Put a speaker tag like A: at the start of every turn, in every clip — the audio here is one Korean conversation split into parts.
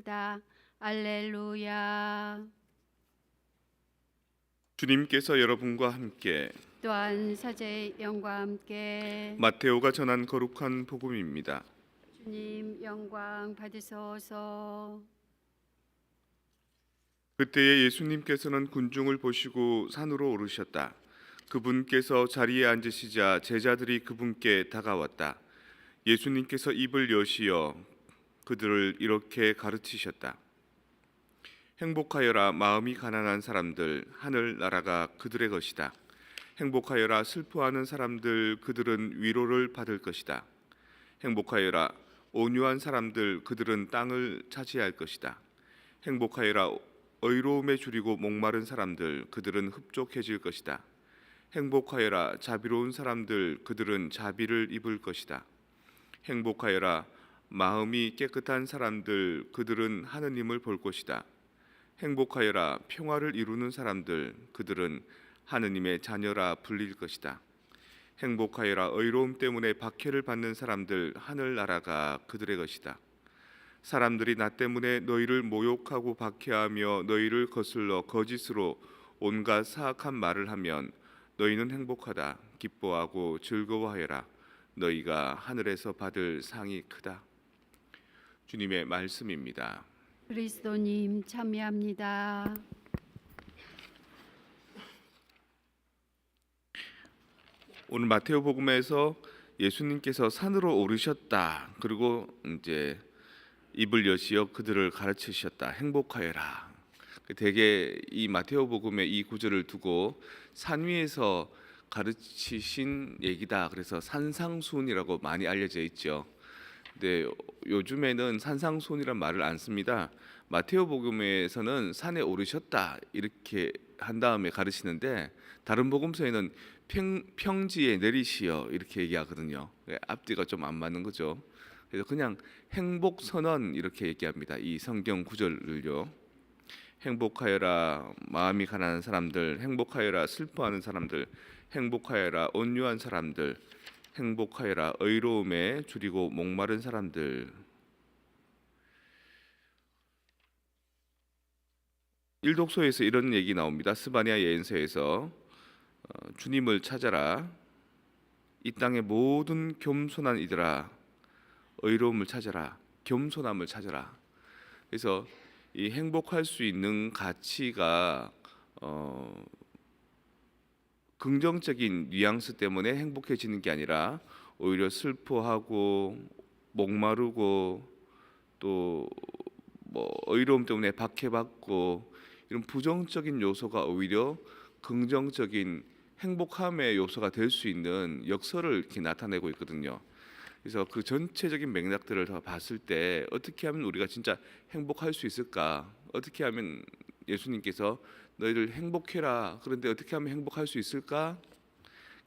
A: 크다. 알렐루야.
B: 주님께서 여러분과 함께
A: 또한 사제의 영과 함께
B: 마테오가 전한 거룩한 복음입니다.
A: 주님 영광 받으소서.
B: 그때에 예수님께서는 군중을 보시고 산으로 오르셨다. 그분께서 자리에 앉으시자 제자들이 그분께 다가왔다. 예수님께서 입을 여시어 그들을 이렇게 가르치셨다. 행복하여라 마음이 가난한 사람들, 하늘 나라가 그들의 것이다. 행복하여라 슬퍼하는 사람들, 그들은 위로를 받을 것이다. 행복하여라 온유한 사람들, 그들은 땅을 차지할 것이다. 행복하여라 의로움에 줄이고 목마른 사람들, 그들은 흡족해질 것이다. 행복하여라 자비로운 사람들, 그들은 자비를 입을 것이다. 행복하여라 마음이 깨끗한 사람들, 그들은 하느님을 볼 것이다. 행복하여라 평화를 이루는 사람들, 그들은 하느님의 자녀라 불릴 것이다. 행복하여라 의로움 때문에 박해를 받는 사람들, 하늘 나라가 그들의 것이다. 사람들이 나 때문에 너희를 모욕하고 박해하며 너희를 거슬러 거짓으로 온갖 사악한 말을 하면 너희는 행복하다. 기뻐하고 즐거워하여라. 너희가 하늘에서 받을 상이 크다. 주님의 말씀입니다.
A: 그리스도님 참여합니다.
B: 오늘 마테오 복음에서 예수님께서 산으로 오르셨다. 그리고 이제 입을 여시어 그들을 가르치셨다. 행복하여라. 대개 이 마테오 복음의 이 구절을 두고 산 위에서 가르치신 얘기다. 그래서 산상수훈이라고 많이 알려져 있죠. 근데 요즘에는 산상수훈이란 말을 안 씁니다. 마테오 복음에서는 산에 오르셨다 이렇게 한 다음에 가르치는데 다른 복음서에는 평지에 내리시어 이렇게 얘기하거든요. 앞뒤가 좀 안 맞는 거죠. 그래서 그냥 행복 선언 이렇게 얘기합니다. 이 성경 구절을요. 행복하여라 마음이 가난한 사람들, 행복하여라 슬퍼하는 사람들, 행복하여라 온유한 사람들, 행복하여라 의로움에 줄이고 목마른 사람들. 일독서에서 이런 얘기 나옵니다. 스바냐 예언서에서 주님을 찾아라. 이 땅의 모든 겸손한 이들아 의로움을 찾아라. 겸손함을 찾아라. 그래서 이 행복할 수 있는 가치가 긍정적인 뉘앙스 때문에 행복해지는 게 아니라 오히려 슬퍼하고 목마르고 또 뭐 의로움 때문에 박해받고 이런 부정적인 요소가 오히려 긍정적인 행복함의 요소가 될 수 있는 역설을 이렇게 나타내고 있거든요. 그래서 그 전체적인 맥락들을 다 봤을 때 어떻게 하면 우리가 진짜 행복할 수 있을까? 어떻게 하면 예수님께서 너희들 행복해라. 그런데 어떻게 하면 행복할 수 있을까?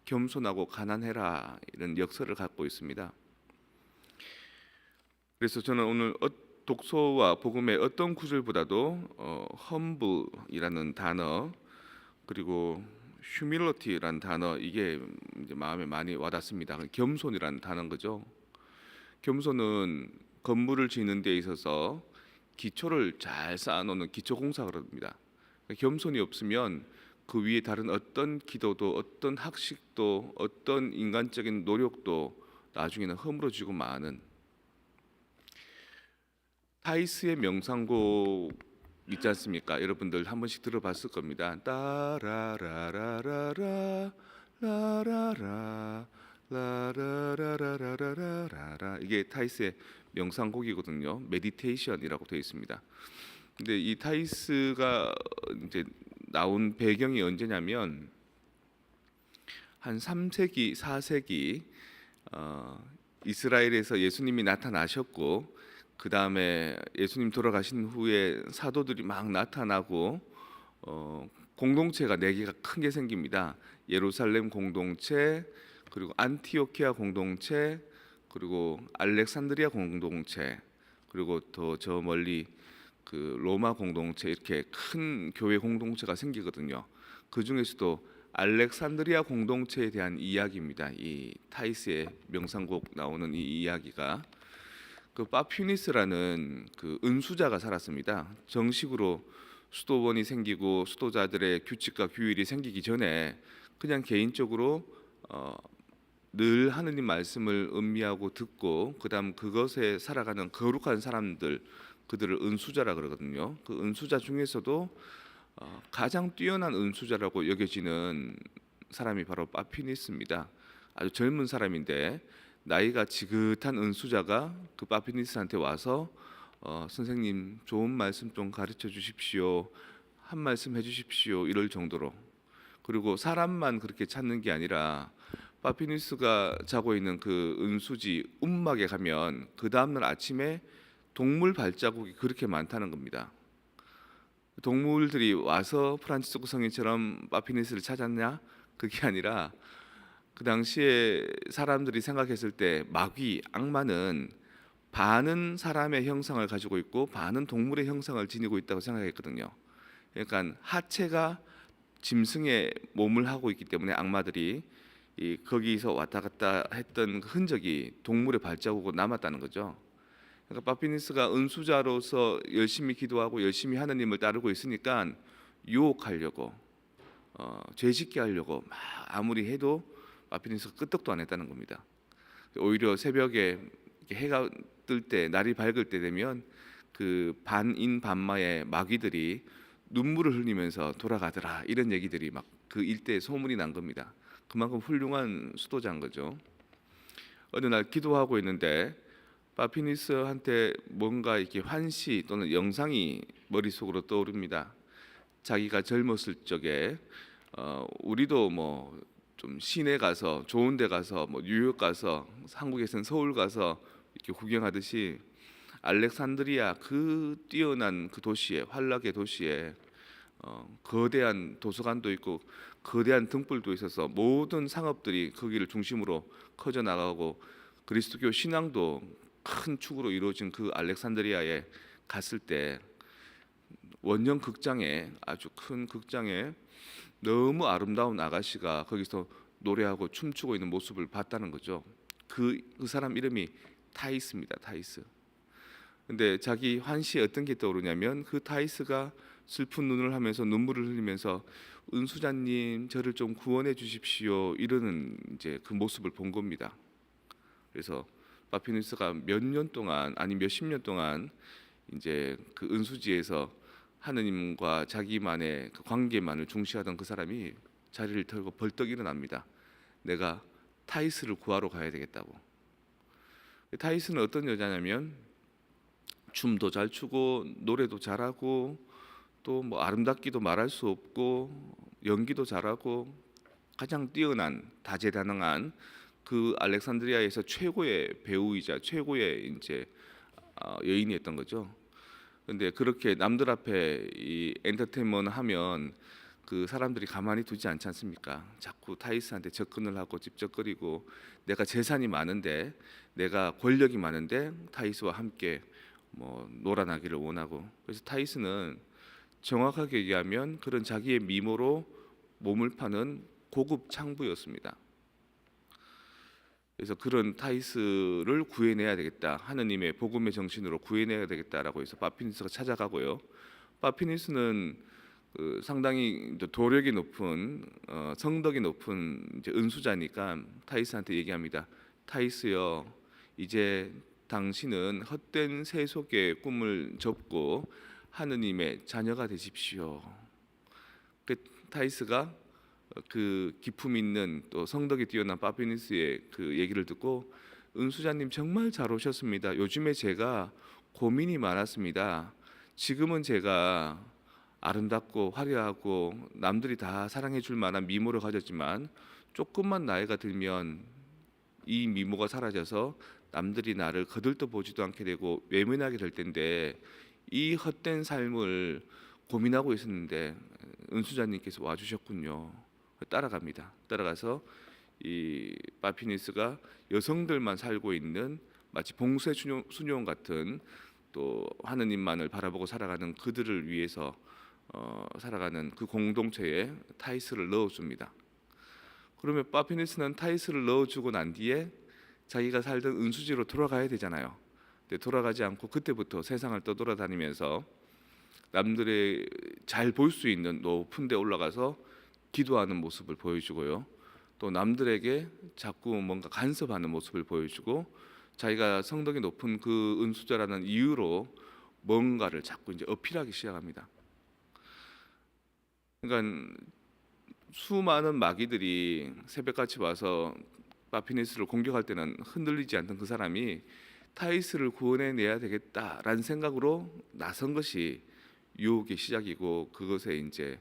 B: 겸손하고 가난해라. 이런 역설을 갖고 있습니다. 그래서 저는 오늘 독서와 복음의 어떤 구절보다도 humble이라는 단어 그리고 humility라는 단어 이게 이제 마음에 많이 와닿습니다. 겸손이라는 단어인 거죠. 겸손은 건물을 짓는 데 있어서 기초를 잘 쌓아놓는 기초공사가 됩니다. 겸손이 없으면 그 위에 다른 어떤 기도도 어떤 학식도 어떤 인간적인 노력도 나중에는 허물어지고 마는 타이스의 명상곡 있지 않습니까? 여러분들 한 번씩 들어봤을 겁니다. 따라라라라라 라라라 라라라라라라라 이게 타이스의 명상곡이거든요. 메디테이션이라고 되어 있습니다. 근데 이 타이스가 이제 나온 배경이 언제냐면 한 3세기, 4세기 이스라엘에서 예수님이 나타나셨고 그 다음에 예수님 돌아가신 후에 사도들이 막 나타나고 공동체가 4개가 큰 게 생깁니다. 예루살렘 공동체, 그리고 안티오키아 공동체, 그리고 알렉산드리아 공동체, 그리고 더 저 멀리 그 로마 공동체 이렇게 큰 교회 공동체가 생기거든요. 그 중에서도 알렉산드리아 공동체에 대한 이야기입니다. 이 타이스의 명상곡 나오는 이 이야기가 그 파피니스라는 그 은수자가 살았습니다. 정식으로 수도원이 생기고 수도자들의 규칙과 규율이 생기기 전에 그냥 개인적으로 늘 하느님 말씀을 음미하고 듣고 그다음 그것에 살아가는 거룩한 사람들, 그들을 은수자라 그러거든요. 그 은수자 중에서도 가장 뛰어난 은수자라고 여겨지는 사람이 바로 파피니스입니다. 아주 젊은 사람인데 나이가 지긋한 은수자가 그 파피니스한테 와서 선생님 좋은 말씀 좀 가르쳐 주십시오, 한 말씀 해주십시오 이럴 정도로. 그리고 사람만 그렇게 찾는 게 아니라 파피니스가 자고 있는 그 은수지 움막에 가면 그 다음날 아침에 동물 발자국이 그렇게 많다는 겁니다. 동물들이 와서 프란치스코 성인처럼 파피니스를 찾았냐? 그게 아니라 그 당시에 사람들이 생각했을 때 마귀, 악마는 반은 사람의 형상을 가지고 있고 반은 동물의 형상을 지니고 있다고 생각했거든요. 그러니까 하체가 짐승의 몸을 하고 있기 때문에 악마들이 거기서 왔다 갔다 했던 그 흔적이 동물의 발자국으로 남았다는 거죠. 그러니까 파피니스가 은수자로서 열심히 기도하고 열심히 하나님을 따르고 있으니까 유혹하려고 죄짓게 하려고 막 아무리 해도 파피니스가 끄떡도 안 했다는 겁니다. 오히려 새벽에 해가 뜰 때, 날이 밝을 때 되면 그 반인반마의 마귀들이 눈물을 흘리면서 돌아가더라, 이런 얘기들이 막 그 일대에 소문이 난 겁니다. 그만큼 훌륭한 수도자인 거죠. 어느 날 기도하고 있는데 파피니스한테 뭔가 이렇게 환시 또는 영상이 머릿속으로 떠오릅니다. 자기가 젊었을 적에 우리도 뭐 좀 시내 가서 좋은 데 가서 뭐 뉴욕 가서 한국에서는 서울 가서 이렇게 구경하듯이 알렉산드리아 그 뛰어난 그 도시에, 환락의 도시에 거대한 도서관도 있고 거대한 등불도 있어서 모든 상업들이 거기를 중심으로 커져 나가고 그리스도교 신앙도 큰 축으로 이루어진 그 알렉산드리아에 갔을 때 원형 극장에, 아주 큰 극장에 너무 아름다운 아가씨가 거기서 노래하고 춤추고 있는 모습을 봤다는 거죠. 그 사람 이름이 타이스입니다. 타이스. 근데 자기 환시에 어떤 게 떠오르냐면 그 타이스가 슬픈 눈을 하면서 눈물을 흘리면서 은수자님 저를 좀 구원해 주십시오 이러는 이제 그 모습을 본 겁니다. 그래서 파피니스가 몇 년 동안, 아니 몇십 년 동안 이제 그 은수지에서 하느님과 자기만의 그 관계만을 중시하던 그 사람이 자리를 털고 벌떡 일어납니다. 내가 타이스를 구하러 가야 되겠다고. 타이스는 어떤 여자냐면 춤도 잘 추고 노래도 잘하고 또 뭐 아름답기도 말할 수 없고 연기도 잘하고 가장 뛰어난 다재다능한 그 알렉산드리아에서 최고의 배우이자 최고의 이제 여인이었던 거죠. 근데 그렇게 남들 앞에 이 엔터테인먼트 하면 그 사람들이 가만히 두지 않지 않습니까? 자꾸 타이스한테 접근을 하고 집적거리고 내가 재산이 많은데, 내가 권력이 많은데 타이스와 함께 뭐 놀아나기를 원하고. 그래서 타이스는 정확하게 얘기하면 그런 자기의 미모로 몸을 파는 고급 창부였습니다. 그래서 그런 타이스를 구해내야 되겠다, 하느님의 복음의 정신으로 구해내야 되겠다라고 해서 파피니스가 찾아가고요. 파피니스는 상당히 도력이 높은 성덕이 높은 이제 은수자니까 타이스한테 얘기합니다. 타이스요, 이제 당신은 헛된 세속의 꿈을 접고 하느님의 자녀가 되십시오. 그 타이스가 그 기품 있는 또 성덕이 뛰어난 파피니스의 그 얘기를 듣고 은수자님 정말 잘 오셨습니다. 요즘에 제가 고민이 많았습니다. 지금은 제가 아름답고 화려하고 남들이 다 사랑해 줄 만한 미모를 가졌지만 조금만 나이가 들면 이 미모가 사라져서 남들이 나를 거들떠 보지도 않게 되고 외면하게 될 텐데 이 헛된 삶을 고민하고 있었는데 은수자님께서 와주셨군요. 따라갑니다. 따라가서 이 파피니스가 여성들만 살고 있는 마치 봉쇄 수녀원 같은, 또 하느님만을 바라보고 살아가는 그들을 위해서 살아가는 그 공동체에 타이스를 넣어줍니다. 그러면 파피니스는 타이스를 넣어주고 난 뒤에 자기가 살던 은수지로 돌아가야 되잖아요. 근데 돌아가지 않고 그때부터 세상을 떠돌아다니면서 남들의 잘 볼 수 있는 높은 데 올라가서 기도하는 모습을 보여주고요. 또 남들에게 자꾸 뭔가 간섭하는 모습을 보여주고 자기가 성덕이 높은 그 은수자라는 이유로 뭔가를 자꾸 이제 어필하기 시작합니다. 그러니까 수많은 마귀들이 새벽같이 와서 파피니스를 공격할 때는 흔들리지 않던 그 사람이 타이스를 구원해내야 되겠다라는 생각으로 나선 것이 유혹의 시작이고 그것의 이제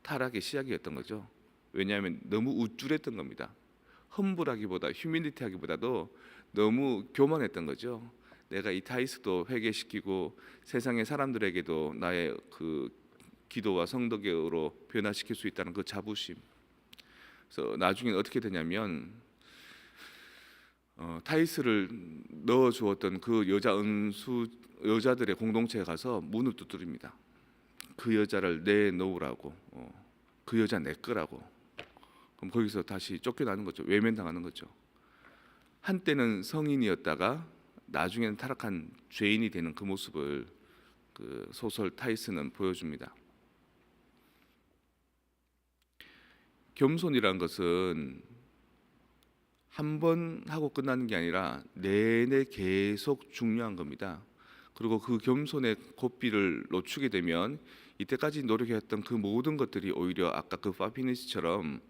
B: 타락의 시작이었던 거죠. 왜냐하면 너무 우쭐했던 겁니다. 험불하기보다 휴밀리티하기보다도 너무 교만했던 거죠. 내가 이 타이스도 회개시키고 세상의 사람들에게도 나의 그 기도와 성덕으로 변화시킬 수 있다는 그 자부심. 그래서 나중에 어떻게 되냐면 타이스를 넣어 주었던 그 여자들의 공동체에 가서 문을 두드립니다. 그 여자를 내놓으라고, 그 여자 내 거라고. 그럼 거기서 다시 쫓겨나는 거죠. 외면당하는 거죠. 한때는 성인이었다가 나중에는 타락한 죄인이 되는 그 모습을 그 소설 타이스는 보여줍니다. 겸손이란 것은 한 번 하고 끝나는 게 아니라 내내 계속 중요한 겁니다. 그리고 그 겸손의 고삐를 놓치게 되면 이때까지 노력했던 그 모든 것들이 오히려 아까 그 파피니스처럼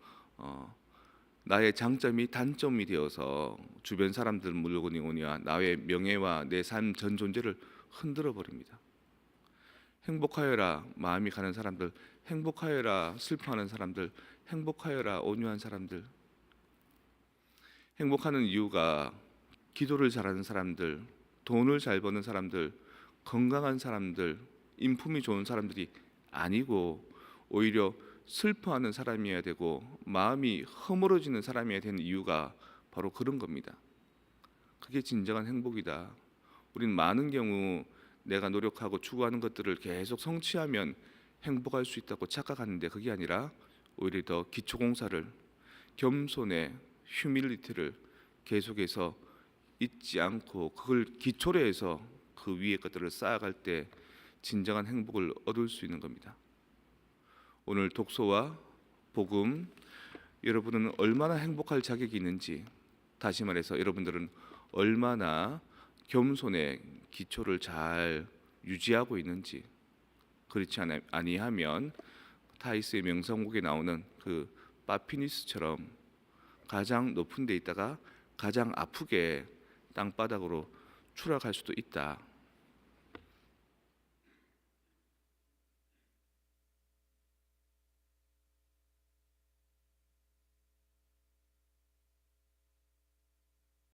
B: 나의 장점이 단점이 되어서 주변 사람들 물건이 오니와 나의 명예와 내 삶 전 존재를 흔들어 버립니다. 행복하여라 마음이 가는 사람들, 행복하여라 슬퍼하는 사람들, 행복하여라 온유한 사람들. 행복하는 이유가 기도를 잘하는 사람들, 돈을 잘 버는 사람들, 건강한 사람들, 인품이 좋은 사람들이 아니고 오히려 슬퍼하는 사람이어야 되고 마음이 허물어지는 사람이어야 되는 이유가 바로 그런 겁니다. 그게 진정한 행복이다. 우린 많은 경우 내가 노력하고 추구하는 것들을 계속 성취하면 행복할 수 있다고 착각하는데 그게 아니라 오히려 더 기초공사를 겸손의 휴밀리티를 계속해서 잊지 않고 그걸 기초로 해서 그 위의 것들을 쌓아갈 때 진정한 행복을 얻을 수 있는 겁니다. 오늘 독서와 복음, 여러분은 얼마나 행복할 자격이 있는지, 다시 말해서 여러분들은 얼마나 겸손의 기초를 잘 유지하고 있는지, 그렇지 아니하면 타이스의 명성곡에 나오는 그 파피니스처럼 가장 높은 데 있다가 가장 아프게 땅바닥으로 추락할 수도 있다.